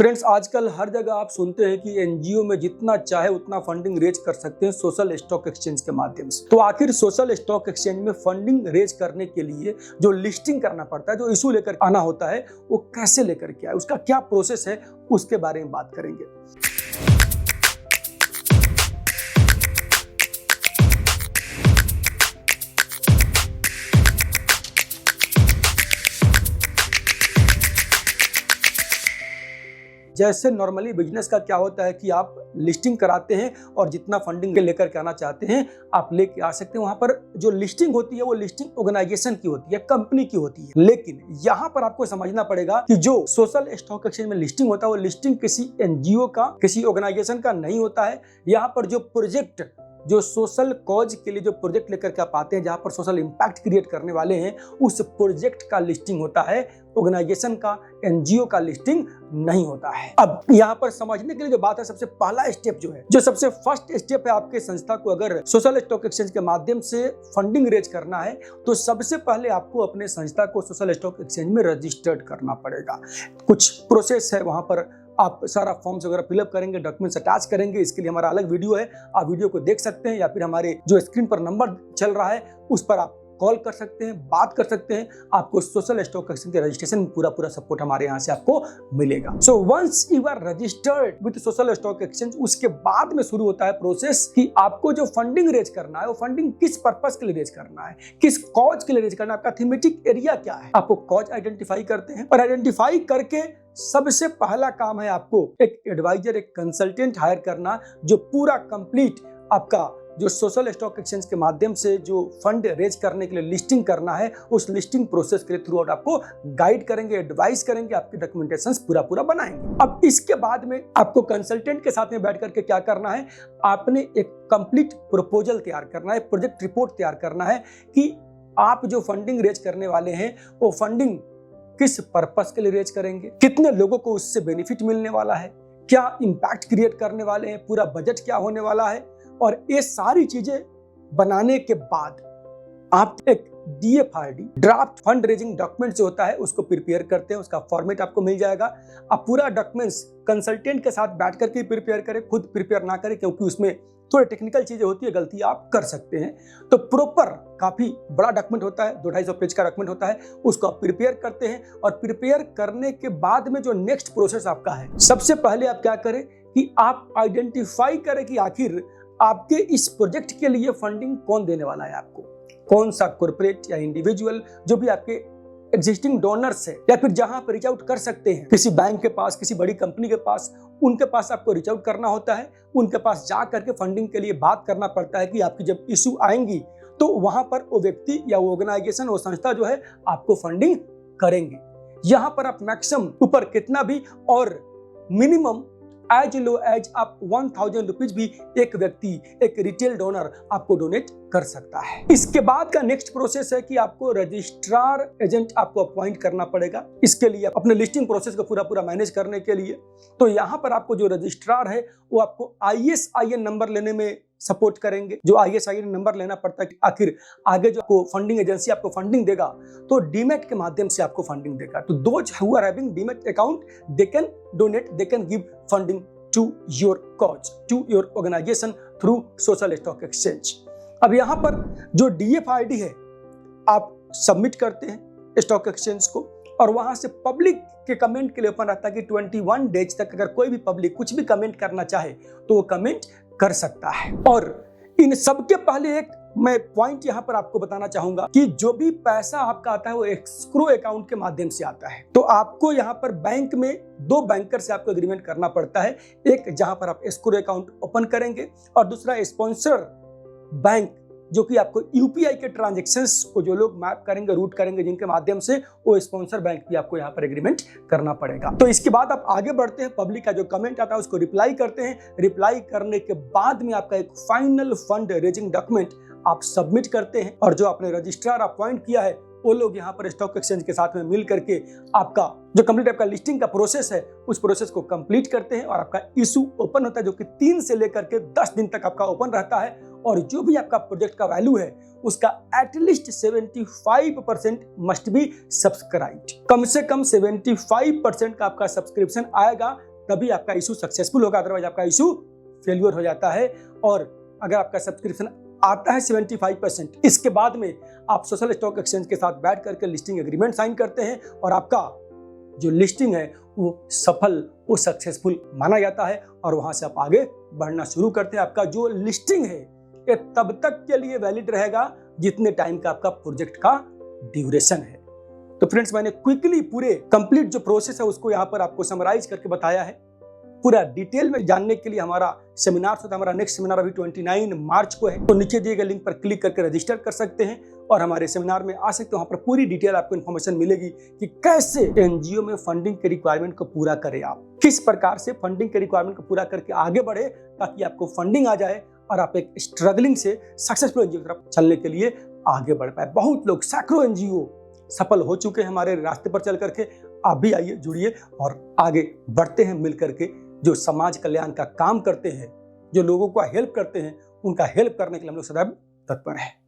Friends, आजकल हर जगह आप सुनते हैं कि एनजीओ में जितना चाहे उतना फंडिंग रेज कर सकते हैं सोशल स्टॉक एक्सचेंज के माध्यम से। तो आखिर सोशल स्टॉक एक्सचेंज में फंडिंग रेज करने के लिए जो लिस्टिंग करना पड़ता है, जो इशू लेकर आना होता है, वो कैसे लेकर के आए, उसका क्या प्रोसेस है, उसके बारे में बात करेंगे। जैसे नॉर्मली बिजनेस का क्या होता है कि आप लिस्टिंग कराते हैं और जितना फंडिंग लेकर के आना चाहते हैं आप लेके आ सकते हैं। वहां पर जो लिस्टिंग होती है वो लिस्टिंग ऑर्गेनाइजेशन की होती है, कंपनी की होती है। लेकिन यहां पर आपको समझना पड़ेगा कि जो सोशल स्टॉक एक्सचेंज में लिस्टिंग होता है वो लिस्टिंग किसी एनजीओ का, किसी ऑर्गेनाइजेशन का नहीं होता है। यहाँ पर जो प्रोजेक्ट, जो सोशल कॉज के लिए जो प्रोजेक्ट लेकर के आप आते हैं, जहां पर सोशल इंपैक्ट क्रिएट करने वाले हैं, उस प्रोजेक्ट का लिस्टिंग होता है, ऑर्गेनाइजेशन का, एनजीओ का लिस्टिंग नहीं होता है। अब यहां पर समझने के लिए जो बात है, सबसे पहला स्टेप जो है, जो सबसे फर्स्ट स्टेप है आपके संस्था को अगर सोशल स्टॉक एक्सचेंज के माध्यम से फंडिंग रेज करना है, तो सबसे पहले आपको अपने संस्था को सोशल स्टॉक एक्सचेंज में रजिस्टर्ड करना पड़ेगा। कुछ प्रोसेस है, वहां पर आप सारा फॉर्म्स वगैरह फिलअप करेंगे, डॉक्यूमेंट्स अटैच करेंगे। इसके लिए हमारा अलग वीडियो है, आप वीडियो को देख सकते हैं, या फिर हमारे जो स्क्रीन पर नंबर चल रहा है उस पर आप कॉल कर सकते हैं, बात कर सकते हैं। आपको सोशल स्टॉक एक्सचेंज के रजिस्ट्रेशन में पूरा सपोर्ट हमारे यहाँ से आपको मिलेगा। So once you are registered with social stock exchange, उसके बाद में शुरू होता है प्रोसेस कि आपको जो फंडिंग रेज करना है वो फंडिंग किस पर्पस के लिए रेज करना है, किस कॉज के लिए रेज करना है, आपका थीमेटिक एरिया क्या है। आपको कॉज आइडेंटिफाई करते हैं और आइडेंटिफाई करके सबसे पहला काम है आपको एक एडवाइजर, एक कंसल्टेंट हायर करना, जो पूरा कंप्लीट आपका जो सोशल स्टॉक एक्सचेंज के माध्यम से जो फंड रेज करने के लिए लिस्टिंग करना है, उस लिस्टिंग प्रोसेस के लिए थ्रू आउट आपको गाइड करेंगे, एडवाइस करेंगे, आपकी डॉक्यूमेंटेशन पूरा बनाएंगे। अब इसके बाद में आपको कंसल्टेंट के साथ में बैठ करके क्या करना है, आपने एक कंप्लीट प्रपोजल तैयार करना है, प्रोजेक्ट रिपोर्ट तैयार करना है कि आप जो फंडिंग रेज करने वाले हैं वो फंडिंग किस पर्पस के लिए रेज करेंगे, कितने लोगों को उससे बेनिफिट मिलने वाला है, क्या इंपैक्ट क्रिएट करने वाले हैं, पूरा बजट क्या होने वाला है। और ये सारी चीजें बनाने के बाद आप एक DFID, draft fund raising document जो होता है, उसको प्रिपेयर करते हैं। उसका फॉर्मेट आपको मिल जाएगा। आप पूरा डॉक्यूमेंट्स कंसल्टेंट के साथ बैठ करके प्रिपेयर करें, खुद प्रिपेयर ना करें, क्योंकि उसमें थोड़ी टेक्निकल चीजें होती है, गलती आप कर सकते हैं। तो प्रॉपर काफी बड़ा डॉक्यूमेंट होता है, 200-250 पेज का डॉक्यूमेंट होता है, उसको आप प्रिपेयर करते हैं। और प्रिपेयर करने के बाद में जो नेक्स्ट प्रोसेस आपका है, सबसे पहले आप क्या करें कि आप आइडेंटिफाई करें कि आखिर आपके इस प्रोजेक्ट के लिए फंडिंग कौन देने वाला है आपको, कौन सा कॉर्पोरेट या इंडिविजुअल, जो भी आपके एग्जिस्टिंग डोनर्स है, या फिर जहां पर रीच आउट कर सकते हैं, किसी बैंक के पास, किसी बड़ी कंपनी के पास, उनके पास आपको रीच आउट करना होता है। उनके पास जा करके फंडिंग के लिए बात करना पड़ता है कि आपकी जब इशू आएंगी तो वहां पर वो व्यक्ति या वो ऑर्गेनाइजेशन, वो संस्था जो है आपको फंडिंग करेंगे। यहां पर आप मैक्सिमम ऊपर कितना भी और मिनिमम एज लो एज आप 1000 रुपीज भी एक व्यक्ति, एक रिटेल डोनर आपको डोनेट कर सकता है। इसके बाद का नेक्स्ट प्रोसेस है कि आपको रजिस्ट्रार एजेंट आपको अपॉइंट करना पड़ेगा। इसके लिए अपने लिस्टिंग प्रोसेस को पूरा मैनेज करने के लिए, तो यहाँ पर आपको जो रजिस्ट्रार है वो आपको ISIN नंबर लेने में सपोर्ट करेंगे। जो ISIN नंबर लेना पड़ता है कि आखिर आगे जो आपको फंडिंग एजेंसी आपको फंडिंग देगा तो डीमैट के माध्यम से आपको फंडिंग देगा। तो those who are having demat account, they can donate, they can give funding to your cause, to your organisation through social stock exchange. अब यहाँ पर जो DFID है आप सबमिट करते हैं स्टॉक एक्सचेंज को, और वहां से पब्लिक के कमेंट के लिए ओपन रहता है कि 21 डेज तक अगर कोई भी पब्लिक कुछ भी कमेंट करना चाहे तो वो कमेंट कर सकता है। और इन सबके पहले एक मैं पॉइंट यहाँ पर आपको बताना चाहूंगा कि जो भी पैसा आपका आता है वो एस्क्रो अकाउंट के माध्यम से आता है। तो आपको यहाँ पर बैंक में 2 बैंकर से आपको एग्रीमेंट करना पड़ता है। एक जहां पर आप एस्क्रो अकाउंट ओपन करेंगे, और दूसरा स्पॉन्सर बैंक, जो कि आपको UPI के ट्रांजैक्शंस को जो लोग मैप करेंगे, रूट करेंगे, जिनके माध्यम से वो स्पॉन्सर बैंक भी आपको यहाँ पर एग्रीमेंट करना पड़ेगा। तो इसके बाद आप आगे बढ़ते हैं, पब्लिक का जो कमेंट आता है उसको रिप्लाई करते हैं। रिप्लाई करने के बाद में आपका एक फाइनल फंड रेजिंग डॉक्यूमेंट आप सबमिट करते हैं, और जो आपने रजिस्ट्रार अपॉइंट किया है वो लोग यहाँ पर स्टॉक एक्सचेंज के साथ में मिल करके आपका जो कंप्लीट आपका लिस्टिंग का प्रोसेस है उस प्रोसेस को कंप्लीट करते हैं, और आपका इशू ओपन होता है, जो कि 3 से लेकर के 10 दिन तक आपका ओपन रहता है। और जो भी आपका प्रोजेक्ट का वैल्यू है उसका एटलीस्ट 75% मस्ट बी सब्सक्राइब्ड। कम से कम 75% का आपका सब्सक्रिप्शन आएगा तभी आपका इशू सक्सेसफुल होगा, अदरवाइज आपका इशू फेल्यूर हो जाता है। और अगर आपका सब्सक्रिप्शन आता है 75%, इसके बाद में आप सोशल स्टॉक एक्सचेंज के साथ बैठ करके लिस्टिंग एग्रीमेंट साइन करते हैं और आपका जो लिस्टिंग है वो सफल, वो सक्सेसफुल माना जाता है और वहां से आप आगे बढ़ना शुरू करते हैं। आपका जो लिस्टिंग है ये तब तक के लिए वैलिड रहेगा जितने टाइम का आपका प्रोजेक्ट का ड्यूरेशन है। तो फ्रेंड्स, मैंने क्विकली पूरे कंप्लीट जो प्रोसेस है उसको यहाँ पर आपको समराइज करके बताया है। पूरा डिटेल में जानने के लिए हमारा सेमिनार होता है, हमारा नेक्स्ट सेमिनार अभी 29 मार्च को है, तो नीचे दिए गए लिंक पर क्लिक करके रजिस्टर कर सकते हैं और हमारे सेमिनार में आ सकते हैं। वहाँ पर पूरी डिटेल आपको इन्फॉर्मेशन मिलेगी कि कैसे एनजीओ में फंडिंग के रिक्वायरमेंट को पूरा करें, आप किस प्रकार से फंडिंग के रिक्वायरमेंट को पूरा करके आगे बढ़े ताकि आपको फंडिंग आ जाए और आप एक स्ट्रगलिंग से सक्सेसफुल एनजीओ की तरफ चलने के लिए आगे बढ़ पाए। बहुत लोग, सैकड़ों एनजीओ सफल हो चुके हैं हमारे रास्ते पर चल करके। आप भी आइए, जुड़िए और आगे बढ़ते हैं मिल करके। जो समाज कल्याण का काम करते हैं, जो लोगों को हेल्प करते हैं, उनका हेल्प करने के लिए हम लोग सदैव तत्पर हैं।